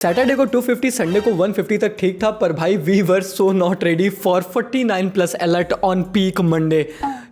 Saturday को 250, Sunday को 150 तक ठीक था, पर भाई we were so not ready for 49+ alert on peak Monday.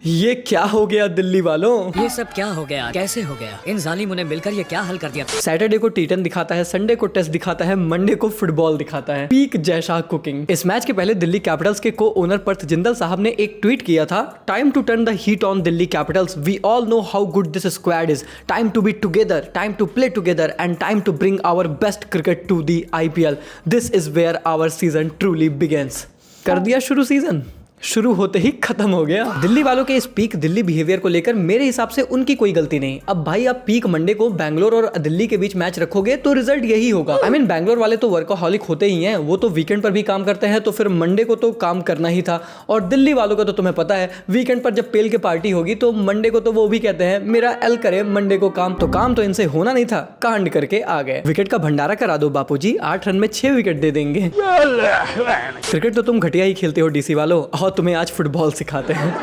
ये क्या हो गया दिल्ली वालों? ये सब क्या हो गया, कैसे हो गया? इन जालिमों ने मिलकर ये क्या हल कर दिया? सैटरडे को T10 दिखाता है, संडे को टेस्ट दिखाता है, मंडे को फुटबॉल दिखाता है। पीक जैसा कुकिंग। इस मैच के पहले दिल्ली कैपिटल्स के को ओनर पर्थ जिंदल साहब ने एक ट्वीट किया था, time to turn the heat on Delhi Capitals, we all know how good this squad is, time to be together, time to play together and time to bring our best cricket to the IPL, this is where our season truly begins. कर दिया शुरू season, शुरू होते ही खत्म हो गया। दिल्ली वालों के इस पीक दिल्ली बिहेवियर को लेकर मेरे हिसाब से उनकी कोई गलती नहीं। अब भाई आप पीक मंडे को बैंगलोर और दिल्ली के बीच मैच रखोगे तो रिजल्ट यही होगा। आई मीन बैंगलोर वाले तो वर्कोहॉलिक होते ही हैं, वो तो वीकेंड पर भी काम करते हैं, तो फिर मंडे को तो काम करना ही था। और दिल्ली वालों का तो तुम्हें पता है, वीकेंड पर जब पेल के पार्टी होगी तो मंडे को तो वो भी कहते हैं मेरा एल करे मंडे को काम। तो काम तो इनसे होना नहीं था, कांड करके आ गए। विकेट का भंडारा करा दो बापूजी, 8 रन में 6 विकेट दे देंगे। क्रिकेट तो तुम घटिया ही खेलते हो डीसी वालों, और तुम्हें आज फुटबॉल सिखाते हैं।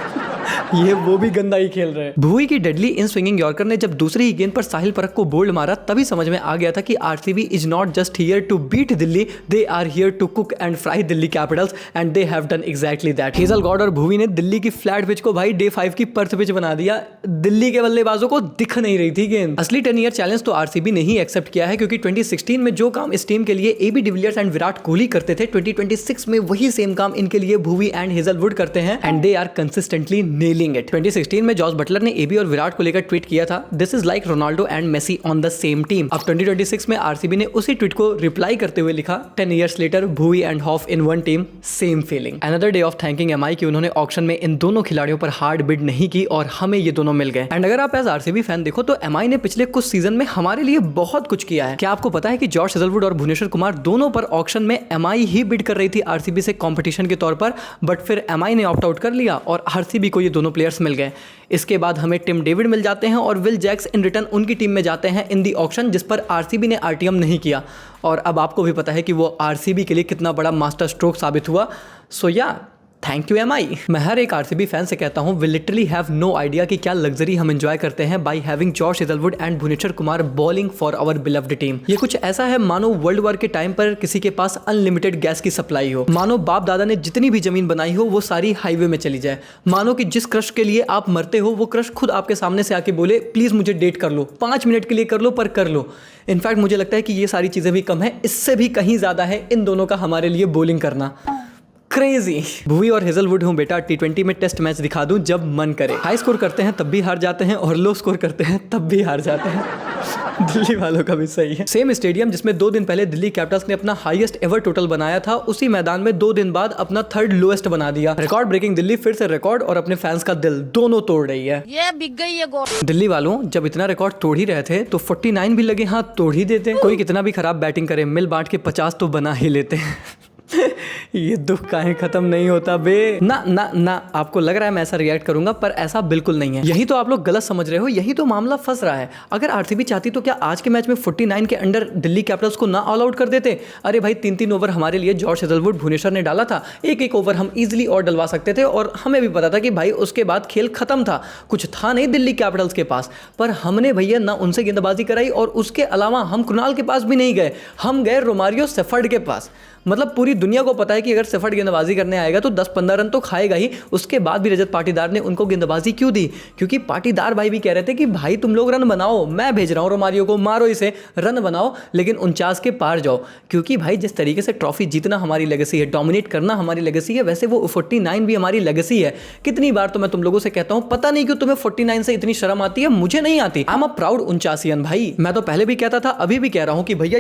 ये वो भी गंदा ही खेल रहे हैं। भुवी की डेडली इन स्विंगिंग यॉर्कर ने जब दूसरी ही गेंद पर साहिल परख को बोल्ड मारा, तभी समझ में आ गया था कि RCB is not just here to beat Delhi, they are here to cook and fry Delhi Capitals, and they have done exactly that. Hazlewood और भुवी ने दिल्ली की फ्लैट पिच को भाई डे 5 की पर्थ पिच बना दिया। दिल्ली के बल्लेबाजों को दिख नहीं रही थी गेंद। असली 10 ईयर चैलेंज तो आरसीबी ने ही एक्सेप्ट किया है, क्योंकि 2016 में जो काम इस टीम के लिए AB de Villiers and Virat Kohli करते थे, 2026 में वही सेम काम इनके लिए भुवी एंड हेजलवुड करते हैं, and they are consistently nailing it. 2016 में जॉस बटलर ने एबी और विराट को लेकर ट्वीट किया था, this is like Ronaldo and Messi on the same team. अब 2026 में आरसीबी ने उसी ट्वीट को रिप्लाई करते हुए लिखा, 10 years later Bhuvi and Hoff in one team, same feeling. Another day of thanking MI कि उन्होंने ऑक्शन में इन दोनों खिलाड़ियों पर हार्ड बिड नहीं की और हमें ये दोनों मिल गए। एंड अगर आप एज आरसीबी फैन देखो तो एमआई ने पिछले कुछ सीजन में हमारे लिए बहुत कुछ किया है। क्या आपको पता है कि जॉश हेजलवुड और भुवनेश्वर कुमार दोनों पर ऑक्शन में एमआई ही बिड कर रही थी आरसीबी से कंपटीशन के तौर पर, बट फिर एमआई ने ऑप्ट आउट कर लिया और आरसीबी को ये दोनों प्लेयर्स मिल गए। इसके बाद हमें टिम डेविड मिल जाते हैं और विल जैक्स इन रिटर्न उनकी टीम में जाते हैं इन दी ऑक्शन, जिस पर आरसीबी ने आरटीएम नहीं किया। और अब आपको भी पता है कि वो आरसीबी के लिए कितना बड़ा मास्टर स्ट्रोक साबित हुआ। सो या थैंक यू एमआई। मैं हर एक आरसीबी फैन से कहता हूं, we literally have no idea कि क्या लग्जरी हम एंजॉय करते हैं by having Josh Hazlewood and Bhuvneshwar Kumar bowling for our beloved team. ये कुछ ऐसा है मानो वर्ल्ड वॉर के टाइम पर किसी के पास अनलिमिटेड गैस की सप्लाई हो, मानो बाप दादा ने जितनी भी जमीन बनाई हो वो सारी हाईवे में चली जाए, मानो कि जिस क्रश के लिए आप मरते हो वो क्रश खुद आपके सामने से आके बोले प्लीज मुझे डेट कर लो, 5 मिनट के लिए कर लो पर कर लो। इनफैक्ट मुझे लगता है कि ये सारी चीजें भी कम है, इससे भी कहीं ज्यादा है इन दोनों का हमारे लिए बॉलिंग करना। क्रेजी। भुवी और हेजलवुड हूँ बेटा, T20 में टेस्ट मैच दिखा दूं जब मन करे। हाई स्कोर करते हैं तब भी हार जाते हैं और लो स्कोर करते हैं तब भी हार जाते हैं। दिल्ली वालों का भी सही है। सेम स्टेडियम जिसमें 2 दिन पहले दिल्ली कैपिटल्स ने अपना हाईएस्ट एवर टोटल बनाया था, उसी मैदान में 2 दिन बाद अपना 3rd लोएस्ट बना दिया। रिकॉर्ड ब्रेकिंग दिल्ली फिर से रिकॉर्ड और अपने फैंस का दिल दोनों तोड़ रही है। ये बिक गई है गोल। दिल्ली वालों जब इतना रिकॉर्ड तोड़ ही रहे थे तो 49 भी लगे हाथ तोड़ ही देते। कोई कितना भी खराब बैटिंग करे, मिल बांट के 50 तो बना ही लेते हैं। ये दुख काहे खत्म नहीं होता बे। ना ना ना, आपको लग रहा है मैं ऐसा रिएक्ट करूंगा, पर ऐसा बिल्कुल नहीं है। यही तो आप लोग गलत समझ रहे हो, यही तो मामला फंस रहा है। अगर आरसीबी चाहती तो क्या आज के मैच में 49 के अंडर दिल्ली कैपिटल्स को ना ऑल आउट कर देते? अरे भाई 3-3 ओवर हमारे लिए जॉर्ज हेजलवुड भुवनेश्वर ने डाला था, एक ओवर हम इजिली और डलवा सकते थे और हमें भी पता था कि भाई उसके बाद खेल खत्म था, कुछ था नहीं दिल्ली कैपिटल्स के पास। पर हमने भैया ना उनसे गेंदबाजी कराई और उसके अलावा हम कुणाल के पास भी नहीं गए, हम गए रोमारियो सेफर्ड के पास। मतलब पूरी दुनिया को पता है कि अगर सेफर्ड गेंदबाजी करने आएगा तो 10-15 रन तो खाएगा ही। उसके बाद भी रजत पाटीदार ने उनको गेंदबाजी क्यों दी? क्योंकि पाटीदार भाई भी कह रहे थे कि भाई तुम लोग रन बनाओ, मैं भेज रहा हूँ रोमारियो को, मारो इसे, रन बनाओ लेकिन 49 के पार जाओ। क्योंकि भाई जिस तरीके से ट्रॉफी जीतना हमारी लेगेसी है, डोमिनेट करना हमारी लेगेसी है, वैसे वो 49 भी हमारी लेगेसी है। कितनी बार तो मैं तुम लोगों से कहता हूँ, पता नहीं क्यों तुम्हें 49 से इतनी शर्म आती है, मुझे नहीं आती। आई एम अ प्राउड 49 भाई। मैं तो पहले भी कहता था, अभी भी कह रहा हूँ कि भैया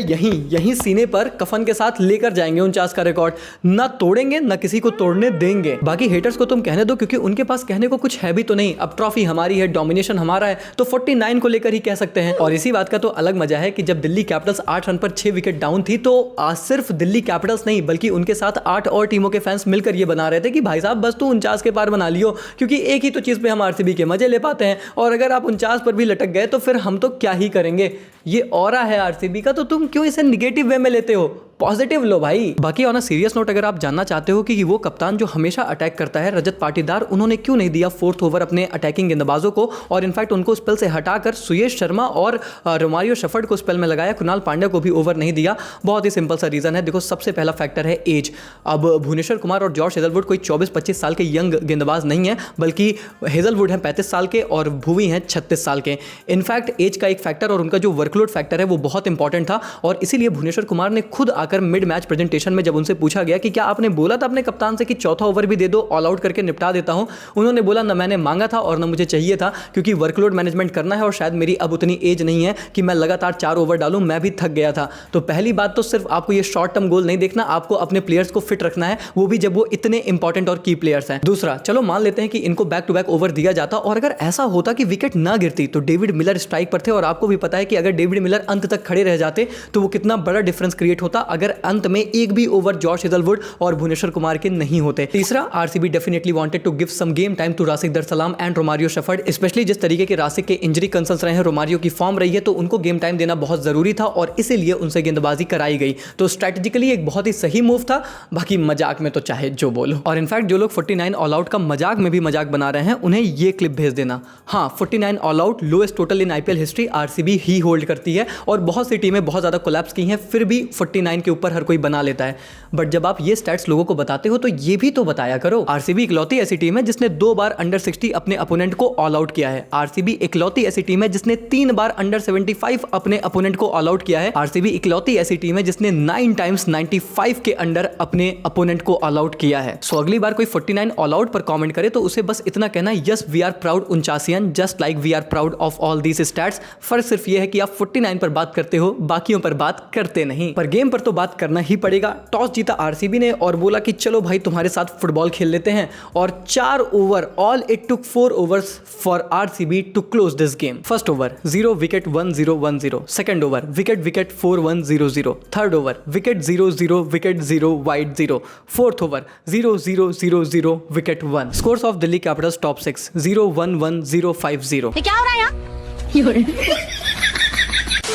यहीं सीने पर कफन के साथ लेकर जाएंगे 49 का रिकॉर्ड, ना तोड़ेंगे ना किसी को तोड़ने देंगे। बाकी हेटर्स को तुम कहने दो, क्योंकि उनके पास कहने को कुछ है भी तो नहीं। अब ट्रॉफी हमारी है, डोमिनेशन हमारा है, तो 49 को लेकर ही कह सकते हैं। और इसी बात का तो अलग मजा है कि जब दिल्ली कैपिटल्स 8 रन पर 6 विकेट डाउन थी, तो आज सिर्फ दिल्ली कैपिटल्स नहीं बल्कि उनके साथ 8 और टीमों के फैंस मिलकर ये बना रहे थे कि भाई साहब बस तू 49 के पार बना लियो, क्योंकि एक ही तो चीज पे हम आरसीबी के मजे ले पाते हैं, और अगर आप 49 पर भी लटक गए तो फिर हम तो क्या ही करेंगे। ये ऑरा है आरसीबी का, तो तुम क्यों इसे निगेटिव वे में लेते हो? पॉजिटिव लो भाई। बाकी ऑन अ सीरियस नोट अगर आप जानना चाहते हो कि वो कप्तान जो हमेशा अटैक करता है रजत पाटीदार, उन्होंने क्यों नहीं दिया 4th ओवर अपने अटैकिंग गेंदबाजों को और इनफैक्ट उनको स्पेल से हटाकर सुयश शर्मा और रोमारियो शेफर्ड को स्पेल में लगाया, कुणाल पांड्या को भी ओवर नहीं दिया। बहुत ही सिंपल सा रीजन है। देखो सबसे पहला फैक्टर है एज। अब भुवनेश्वर कुमार और जॉर्ज हेजलवुड कोई 24-25 साल के यंग गेंदबाज नहीं है, बल्कि हेजलवुड हैं 35 साल के और भुवी हैं 36 साल के। इनफैक्ट एज का एक फैक्टर और उनका जो वर्कलोड फैक्टर है वो बहुत इंपॉर्टेंट था और इसीलिए भुवनेश्वर कुमार ने खुद आकर मिड मैच प्रेजेंटेशन में जब उनसे पूछा गया कि क्या आपने बोला था अपने कप्तान से कि चौथा ओवर भी दे दो, ऑल आउट करके निपटा देता हूं, उन्होंने बोला ना मैंने मांगा था और ना मुझे चाहिए था, क्योंकि वर्कलोड मैनेजमेंट करना है और शायद मेरी अब उतनी एज नहीं है कि मैं लगातार 4 ओवर डालूं, मैं भी थक गया था। तो पहली बात तो सिर्फ आपको ये शॉर्ट टर्म गोल नहीं देखना, आपको अपने प्लेयर्स को फिट रखना है, वो भी जब वो इतने इंपॉर्टेंट और की प्लेयर्स हैं। दूसरा, चलो मान लेते हैं कि इनको बैक टू बैक ओवर दिया जाता और अगर ऐसा होता कि विकेट ना गिरती तो डेविड मिलर स्ट्राइक पर थे और आपको भी पता है कि अगर डेविड मिलर अंत तक खड़े रह जाते तो वो कितना बड़ा डिफरेंस क्रिएट होता अगर अंत में एक भी ओवर जॉर्ज हेजलवुड और भुवनेश्वर कुमार के नहीं होते। तीसरा, RCB definitely wanted to give some game time to Rasikh Dar सलाम एंड रोमारियो शेफर्ड, स्पेशली जिस तरीके के राशिक के इंजरी कंसर्न्स रहे हैं, रोमारियो की फॉर्म रही है, तो उनको गेम टाइम देना बहुत जरूरी था और इसीलिए उनसे गेंदबाजी कराई गई। तो स्ट्रैटेजिकली एक बहुत ही सही मूव था। बाकी मजाक में तो चाहे जो बोलो। और इनफैक्ट जो लोग 49 ऑल आउट का मजाक में भी मजाक बना रहे हैं उन्हें ये क्लिप भेज देना। हाँ, 49 all out lowest total in IPL history RCB he hold करती है और बहुत सी टीमें बहुत ज्यादा कोलैप्स की हैं, फिर भी 49 के ऊपर हर कोई बना लेता है। बट जब आप ये स्टैट्स लोगों को बताते हो तो ये भी तो बताया करो। आरसीबी इकलौती ऐसी टीम है जिसने 2 बार अंडर 60 अपने अपोनेंट को ऑल आउट किया है। आरसीबी इकलौती ऐसी टीम है जिसने 3 बार अंडर 75 अपने अपोनेंट को ऑल आउट किया है। आरसीबी इकलौती ऐसी टीम है जिसने 9 टाइम्स 95 के अंडर अपने अपोनेंट को ऑल आउट किया है। सो अगली बार कोई 49 ऑल आउट पर कमेंट करे तो उसे बस इतना कहना, यस वी आर प्राउड उनचासियन just like we are proud of all these stats. फर्क सिर्फ ये है कि आप 49 पर बात करते हो, बाकियों पर बात करते नहीं। पर गेम पर तो बात करना ही पड़ेगा। टॉस जीता आरसीबी ने और बोला कि चलो भाई तुम्हारे साथ फुटबॉल खेल लेते हैं और 4 over, all it took 4 overs for RCB to close this game. First over 0 wicket 1-0-1-0, second over wicket 4-1-0-0, third over wicket 0-0 wicket 0 wide 0, fourth over 0-0-0-0 wicket 1। Scores of Delhi Capitals top 6 0-1-1-0-5-0। ये क्या हो रहा है यहाँ?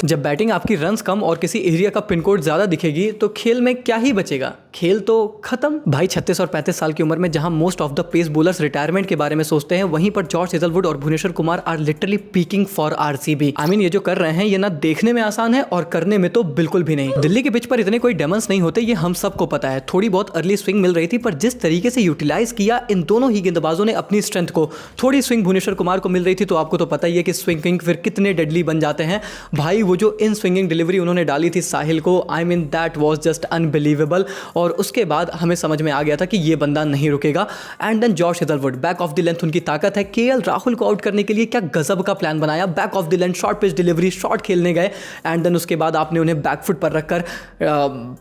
जब बैटिंग आपकी रन्स कम और किसी एरिया का पिन कोड ज्यादा दिखेगी तो खेल में क्या ही बचेगा, खेल तो खत्म। भाई 36 और 35 साल की उम्र में जहां most of the pace bowlers retirement के बारे में सोचते हैं, वहीं पर जॉर्ज हेजलवुड और Bhuvneshwar Kumar are literally peaking for RCB. I mean ये जो कर रहे हैं ये ना देखने में आसान है और करने में तो बिल्कुल भी नहीं। दिल्ली के पिच पर इतने कोई डेमंस नहीं होते, ये हम सबको पता है। थोड़ी बहुत अर्ली स्विंग मिल रही थी, पर जिस तरीके से यूटिलाइज किया इन दोनों ही गेंदबाजों ने अपनी स्ट्रेंथ को, थोड़ी स्विंग भुवनेश्वर कुमार को मिल रही थी तो आपको तो पता ही है कि स्विंगिंग फिर कितने डेडली बन जाते हैं। भाई वो जो इन स्विंगिंग डिलीवरी उन्होंने डाली थी साहिल को, I mean that was just unbelievable. और उसके बाद हमें समझ में आ गया था कि ये बंदा नहीं रुकेगा। And then George Hazlewood, back of the length उनकी ताकत है। केएल राहुल को आउट करने के लिए क्या गजब का प्लान बनाया, back of the length short pitch delivery, shot खेलने गए एंड देन उसके बाद आपने उन्हें बैकफुट पर रखकर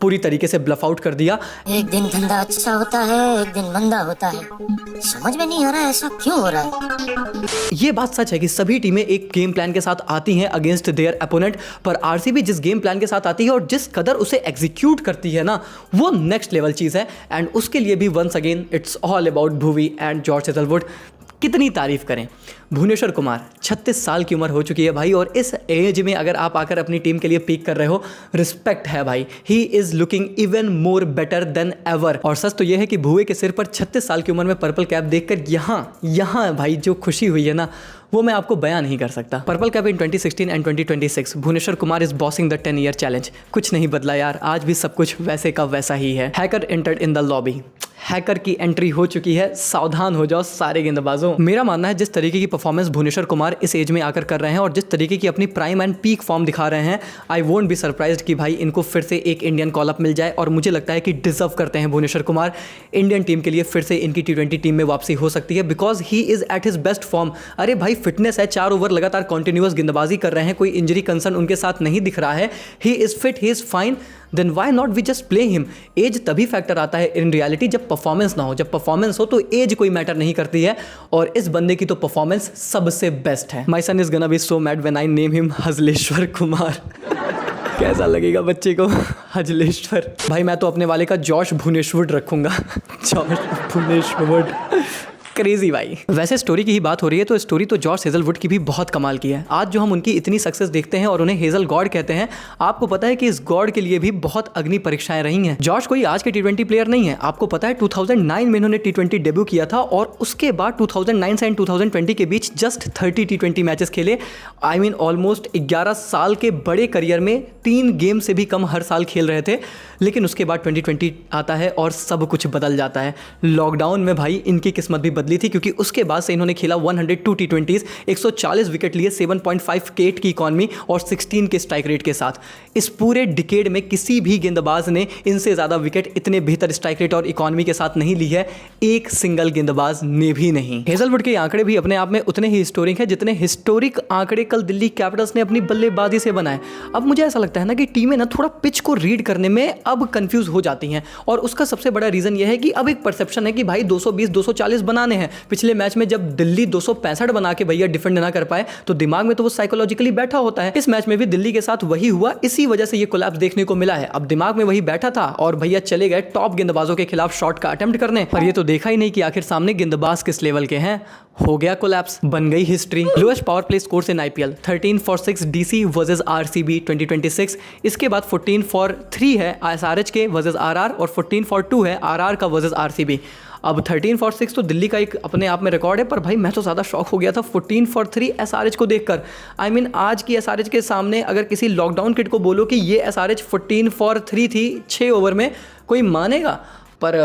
पूरी तरीके से ब्लफ आउट कर दिया। एक दिन धंधा अच्छा होता है, एक दिन मंदा होता है। समझ में नहीं आ रहा है ऐसा क्यों हो रहा है। ये बात सच है कि सभी टीमें एक गेम प्लान के साथ आती हैं अगेंस्ट देयर अपोनेंट, पर आरसीबी जिस गेम प्लान के साथ आती है और जिस कदर उसे एग्जीक्यूट करती है ना, वो नेक्स्ट लेवल चीज है। एंड उसके लिए भी once again it's all about Bhuvi and George Hazlewood. कितनी तारीफ करें। भुवनेश्वर कुमार 36 साल की उम्र हो चुकी है भाई, और इस एज में अगर आप आकर अपनी टीम के लिए पीक कर रहे हो, रिस्पेक्ट है भाई। He is looking even more better than ever. और सच तो यह है कि भुवे के सिर पर 36 साल की उम्र में पर्पल कैप देखकर यहाँ भाई जो खुशी हुई है ना, वो मैं आपको बयान नहीं कर सकता। Purple cap in 2016 and 2026, Bhuvneshwar Kumar is bossing the 10-year challenge. कुछ नहीं बदला यार, आज भी सब कुछ वैसे का वैसा ही है। Hacker entered in the lobby, hacker की एंट्री हो चुकी है, सावधान हो जाओ सारे गेंदबाजों। मेरा मानना है जिस तरीके की परफॉर्मेंस भुवनेश्वर कुमार इस एज में आकर कर रहे हैं और जिस तरीके की अपनी प्राइम एंड पीक फॉर्म दिखा रहे हैं, आई वोंट बी सरप्राइज्ड कि भाई इनको फिर से एक इंडियन कॉल अप मिल जाए। और मुझे लगता है कि डिजर्व करते हैं भुवनेश्वर कुमार। इंडियन टीम के लिए फिर से इनकी T20 टीम में वापसी हो सकती है, because he is at his best form. अरे भाई फिटनेस है, 4 ओवर लगातार कॉन्टिन्यूअस गेंदबाजी कर रहे हैं, कोई इंजरी कंसर्न उनके साथ नहीं दिख रहा है। He is fit, he is fine, then why not we just play him. Age तभी फैक्टर आता है इन रियलिटी जब परफॉर्मेंस ना हो। जब परफॉर्मेंस हो तो एज कोई मैटर नहीं करती है, और इस बंदे की तो परफॉर्मेंस सबसे बेस्ट है। My son is gonna be so mad when I name him Hazleshwar Kumar. कैसा लगेगा बच्चे को हजलेश्वर। भाई मैं तो अपने वाले का जॉश भुवनेश्वर रखूंगा। जॉश भुवनेश्वर क्रेजी भाई। वैसे स्टोरी की ही बात हो रही है तो स्टोरी तो जॉर्ज हेजलवुड की भी बहुत कमाल की है। आज जो हम उनकी इतनी सक्सेस देखते हैं और उन्हें हेजल गॉड कहते हैं, आपको पता है कि इस गॉड के लिए भी बहुत अग्नि परीक्षाएं रही हैं। जॉर्ज कोई आज के टी20 प्लेयर नहीं है। आपको पता है 2009 में इन्होंने टी20 डेब्यू किया था और उसके बाद 2009 से 2020 के बीच जस्ट 30 टी20 मैचेस खेले। आई मीन ऑलमोस्ट 11 साल के बड़े करियर में 3 गेम से भी कम हर साल खेल रहे थे। लेकिन उसके बाद 2020 आता है और सब कुछ बदल जाता है। लॉकडाउन में भाई इनकी किस्मत भी बदली थी, क्योंकि उसके बाद से इन्होंने खेला 102 टी20, 140 विकेट लिए, 7.5 के की इकॉनमी और 16 के स्ट्राइक रेट के साथ। इस पूरे डिकेड में किसी भी गेंदबाज ने इनसे ज़्यादा विकेट इतने बेहतर स्ट्राइक रेट और इकॉनमी के साथ नहीं ली है, एक सिंगल गेंदबाज ने भी नहीं। हेजलवुड के आंकड़े भी अपने आप में उतने ही हिस्टोरिक हैं जितने हिस्टोरिक आंकड़े कल दिल्ली कैपिटल्स ने अपनी बल्लेबाजी से बनाए। अब मुझे ऐसा लगता है ना कि टीमें ना थोड़ा पिच को रीड करने में अब कंफ्यूज हो जाती हैं, और उसका सबसे बड़ा रीजन यह है कि अब एक परसेप्शन है कि भाई 220 240 बनाने हैं। पिछले मैच में जब दिल्ली 265 बना के भैया डिफेंड ना कर पाए तो दिमाग में तो वो साइकोलॉजिकली बैठा होता है। इस मैच में भी दिल्ली के साथ वही हुआ, इसी वजह से ये कोलैप्स देखने को मिला है। अब दिमाग में वही बैठा था और भैया चले गए टॉप गेंदबाजों के खिलाफ शॉट का अटेम्प्ट करने, पर ये तो देखा ही नहीं कि आखिर सामने गेंदबाज किस लेवल के हैं। हो गया कोलैप्स, बन गई history. Lowest power play scores in IPL 13 for 6 DC versus RCB 2026। इसके बाद 14 for 3 है एसआरएच के वर्सेस आरआर और 14 for 2 है आरआर का वर्सेस आरसीबी। अब 13 for 6 तो दिल्ली का एक अपने आप में रिकॉर्ड है, पर भाई मैं तो ज़्यादा शॉक हो गया था 14 for 3 एसआरएच को देखकर। आई मीन आज की एसआरएच के सामने अगर किसी लॉकडाउन किड को बोलो कि ये एसआरएच 14 for 3 थी 6 ओवर में, कोई मानेगा? पर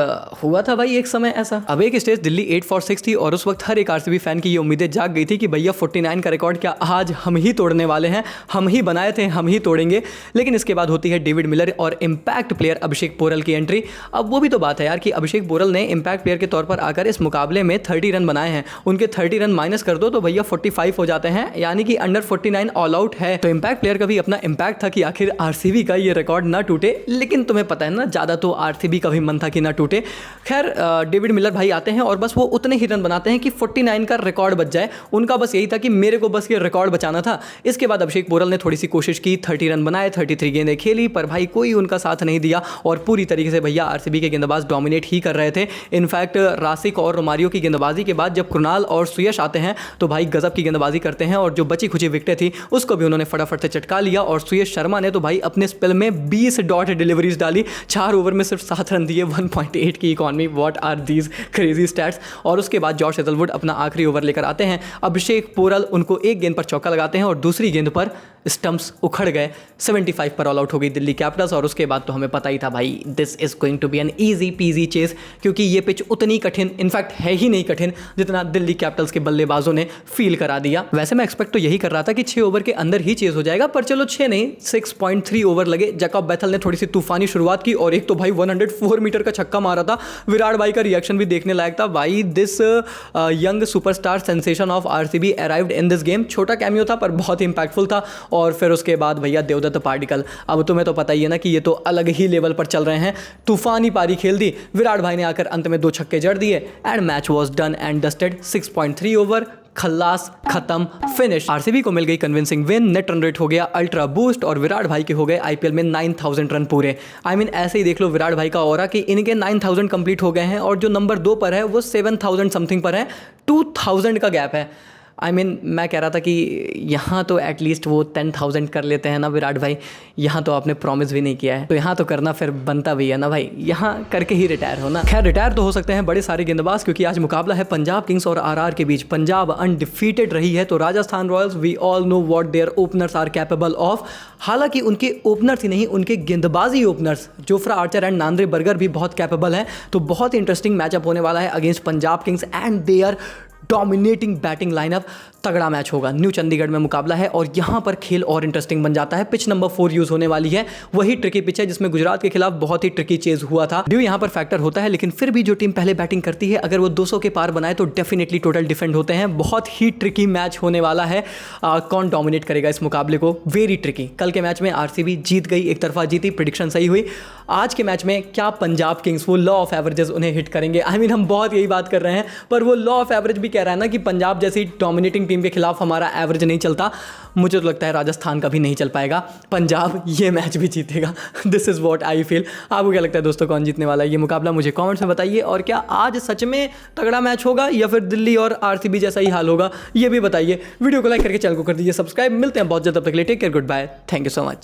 हुआ था भाई एक समय ऐसा। अब एक स्टेज दिल्ली 8 for 6 थी और उस वक्त हर एक आरसीबी फैन की ये उम्मीदें जाग गई थी कि भैया 49 का रिकॉर्ड क्या आज हम ही तोड़ने वाले हैं, हम ही बनाए थे, हम ही तोड़ेंगे। लेकिन इसके बाद होती है डेविड मिलर और इम्पैक्ट प्लेयर अभिषेक पोरल की एंट्री। अब वो भी तो बात है यार कि अभिषेक पोरल ने इम्पैक्ट प्लेयर के तौर पर आकर इस मुकाबले में 30 रन बनाए हैं। उनके 30 रन माइनस कर दो तो भैया 45 हो जाते हैं, यानी कि अंडर 49 ऑल आउट है। तो इम्पैक्ट प्लेयर का भी अपना इम्पैक्ट था कि आखिर आरसीबी का ये रिकॉर्ड ना टूटे। लेकिन तुम्हें पता है ना, ज़्यादा तो आरसीबी का भी मन था कि ना टूटे। खैर डेविड मिलर भाई आते हैं और बस वो उतने ही रन बनाते हैं कि 49 का रिकॉर्ड बच जाए। उनका बस यही था कि मेरे को बस ये रिकॉर्ड बचाना था। इसके बाद अभिषेक पोरल ने थोड़ी सी कोशिश की, 30 रन बनाए, 33 गेंदें खेली, पर भाई कोई उनका साथ नहीं दिया और पूरी तरीके से भैया आरसीबी के गेंदबाज डोमिनेट ही कर रहे थे। इनफैक्ट रासिक और रोमारियो की गेंदबाजी के बाद जब कृणाल और सुयश आते हैं तो भाई गजब की गेंदबाजी करते हैं और जो बची खुची विकेटें थी उसको भी उन्होंने फटाफट से चटका लिया। और सुयश शर्मा ने तो भाई अपने स्पेल में 20 डॉट डिलीवरीज डाली, 4 ओवर में सिर्फ 7 रन दिए, 1.8 की economy. What are these crazy stats. और उसके बाद जॉर्ज हेजलवुड अपना आखिरी ओवर लेकर आते हैं। अभिषेक पोरल उनको एक गेंद पर चौका लगाते हैं और दूसरी गेंद पर स्टंप्स उखड़ गए। 75 पर ऑल आउट हो गई दिल्ली कैपिटल्स। और उसके बाद तो हमें पता ही था भाई this is going to be an easy peasy chase, क्योंकि ये पिच उतनी कठिन, इनफैक्ट है ही नहीं कठिन, जितना दिल्ली कैपिटल्स के बल्लेबाजों ने फील करा दिया। वैसे मैं एक्सपेक्ट तो यही कर रहा था कि 6 ओवर के अंदर ही चेस हो जाएगा, पर चलो 6 नहीं 6.3 ओवर लगे। जैकब बेथल ने थोड़ी सी तूफानी शुरुआत की और एक तो भाई 104 मीटर का छक्का मारा था। विराट भाई का रिएक्शन भी देखने लायक था। भाई this young superstar sensation of RCB arrived in this game. छोटा कैमियो था पर बहुत ही इंपैक्टफुल था। और फिर उसके बाद भैया देवदत्त पार्टिकल, अब तुम्हें तो पता ही है ना कि ये तो अलग ही लेवल पर चल रहे हैं। तूफानी पारी खेल दी विराट भाई ने आकर, अंत में 2 छक्के जड़ दिए and match was done and dusted. 6.3 over, खल्लास, खत्म, फिनिश। आरसीबी को मिल गई convincing win. Net run rate हो गया अल्ट्रा बूस्ट और विराट भाई के हो गए आईपीएल में 9000 रन पूरे। आई मीन ऐसे ही देख लो विराट भाई का ऑरा कि इनके 9000 कंप्लीट हो गए हैं और जो नंबर 2 पर है वो 7000 समथिंग पर है। 2000 का गैप है। आई मीन मैं कह रहा था कि यहाँ तो एटलीस्ट वो 10,000 कर लेते हैं ना विराट भाई। यहाँ तो आपने प्रॉमिस भी नहीं किया है, तो यहाँ तो करना फिर बनता भी है ना भाई, यहाँ करके ही रिटायर हो ना। खैर रिटायर तो हो सकते हैं बड़े सारे गेंदबाज, क्योंकि आज मुकाबला है पंजाब किंग्स और आरआर के बीच। पंजाब अनडिफीटेड रही है तो Rajasthan Royals we all know what their openers are capable of. हालांकि उनके ओपनर्स ही नहीं, उनके गेंदबाजी openers Jofra Archer and Nandre Burger भी बहुत कैपेबल हैं। तो बहुत ही इंटरेस्टिंग मैचअप होने वाला है against Punjab Kings and they are dominating batting lineup. तगड़ा मैच होगा। न्यू चंडीगढ़ में मुकाबला है और यहाँ पर खेल और इंटरेस्टिंग बन जाता है। पिच नंबर 4 यूज होने वाली है, वही ट्रिकी पिच है जिसमें गुजरात के खिलाफ बहुत ही ट्रिकी चेज हुआ था। ड्यू यहाँ पर फैक्टर होता है, लेकिन फिर भी जो टीम पहले बैटिंग करती है अगर वो 200 के पार बनाए तो डेफिनेटली टोटल डिफेंड होते हैं। बहुत ही ट्रिकी मैच होने वाला है। कौन डोमिनेट करेगा इस मुकाबले को, वेरी ट्रिकी। कल के मैच में आरसीबी जीत गई, एक तरफा जीती, प्रेडिक्शन सही हुई। आज के मैच में क्या पंजाब किंग्स वो लॉ ऑफ एवरेजेस उन्हें हिट करेंगे? आई मीन हम बहुत यही बात कर रहे हैं, पर वो लॉ ऑफ एवरेज भी कह रहा है ना कि पंजाब जैसी डोमिनेटिंग टीम के खिलाफ हमारा एवरेज नहीं चलता। मुझे तो लगता है राजस्थान का भी नहीं चल पाएगा, पंजाब ये मैच भी जीतेगा। This is what I feel. आपको क्या लगता है दोस्तों, कौन जीतने वाला है ये मुकाबला? मुझे कॉमेंट्स में बताइए। और क्या आज सच में तगड़ा मैच होगा या फिर दिल्ली और आरसीबी जैसा ही हाल होगा, ये भी बताइए। वीडियो को लाइक करके चैनल को कर दीजिए सब्सक्राइब। मिलते हैं बहुत जल्द, तब तक के लिए take care, good bye, thank you so much.